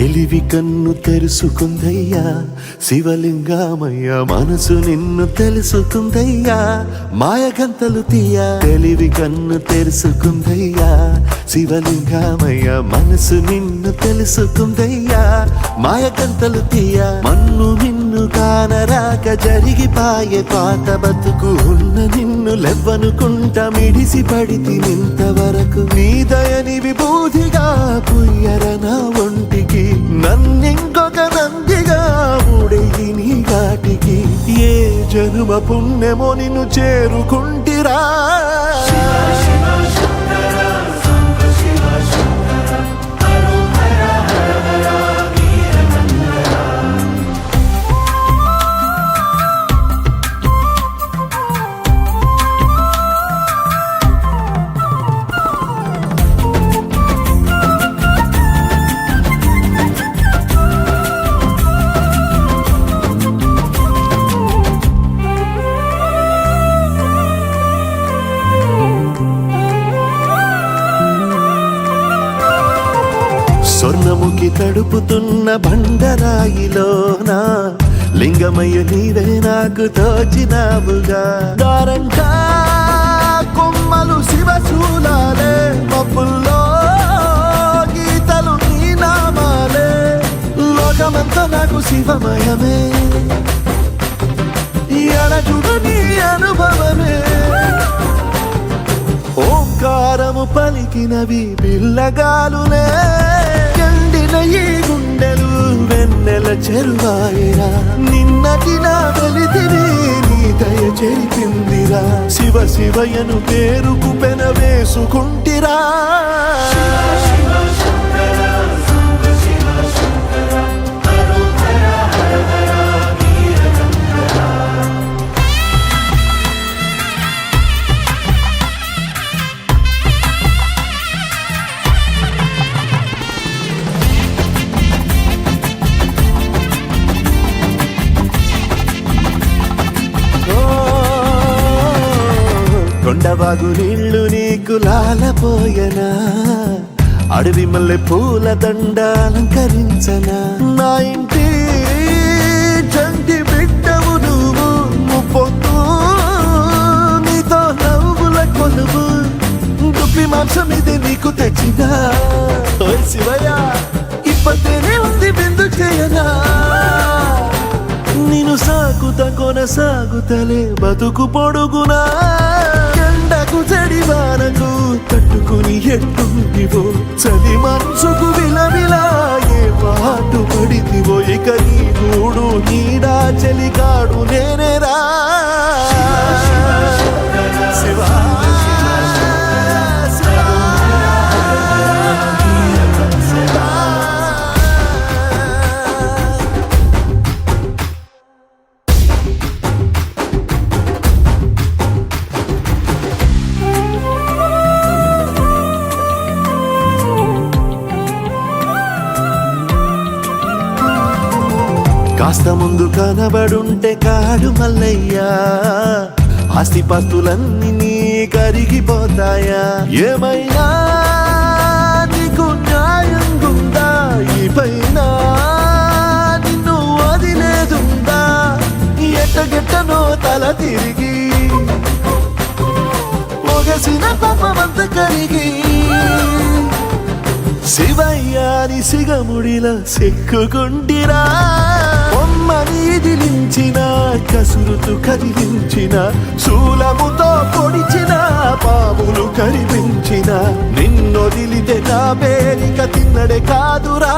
తెలివి కన్ను తెరుసుకుందయ్యా శివలింగమయ్య, మనసు నిన్ను తెలుసుకుందయ్యా మాయగంతలు తీయ. తెలివి కన్ను తెరుసుకుందయ్యా శివలింగమయ్య, మనసు నిన్ను తెలుసుకుందయ్యా మాయగంతలు తీయ. మన్ను నిన్ను కానరాక జరిగిపాయే పాత బతుకు, ఉన్న నిన్ను లెవ్వనుకుంట మిడిసి పడితి నింతవరకు. నీ దయని విభూతిగా పుయ్యర నా ఒంటికి, నన్నింకొక నందిగా ఊడేయి నీ ఘాటికి. ఏ జనుమ పుణ్యమో నిన్ను చేరుకుంటిరా. స్వర్ణముఖి తడుపుతున్న బండరాయిలోనా లింగమయ్య నీవే నాకు తోచినావుగా. దారంగా కొమ్మలు శివశూలాలే, మబ్బుల్లో గీతలు నీ నామాలే. లోకమంతా నాకు శివమయమే, అడగుడు నీ అనుభవమే. ఓంకారము పలికినవి పిల్లగాలులే, ఎండిన ఈ గుండెలు వెన్నెల చెరువాయిరా. నిన్నటి నా వెలితిని నీ దయ చెరిపిందిరా. శివ శివయను పేరుకు పెన వేసుకుంటిరా. కొండవాగు నీళ్లు నీకు లాలపోయనా, అడవి మల్లె పూల దండ అలంకరించనా. నా ఇంటి చంటి బిడ్డవు నువ్వు, ముప్పొద్దు నీతో నవ్వుల కొలువు. దుప్పి మాంసం ఇది నీకు తెచ్చినా. ఓయ్ శివయ్య, ఇప్పటినే ఉంది బిందు చేయనా. నిన్ను సాగుత కొనసాగుతలే బతుకు పొడుగునా. ఎండకు చెడివానకు తట్టుకుని ఎట్టుంటివో, చలి మనసుకు విలవిలా ఏ పాటు పడితివో. ఇక నీ గూడు నీడా చెలికాడు నేనేరా. శివా కాస్త ముందు కనబడుంటే కాడు మల్లయ్యా, ఆస్తిపాస్తులన్నీ నీ కరిగిపోతాయా. ఏమైనా నీకు న్యాయం గుందా, ఈ పైన నిన్ను వదిలేదుందా. ఎట్టగెట్టనో తల తిరిగి ఒగసిన పాపమంత కరిగి. శివయ్యాని సిగముడిలా సిక్కుకుంటిరా. బొమ్మని దిలించిన, కసురుతూ కదిలించిన, శూలముతో పొడిచిన, పాములు కరిపించిన. నిన్నొదిలితే నా పేరిక తిన్నడే కాదురా.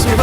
శివ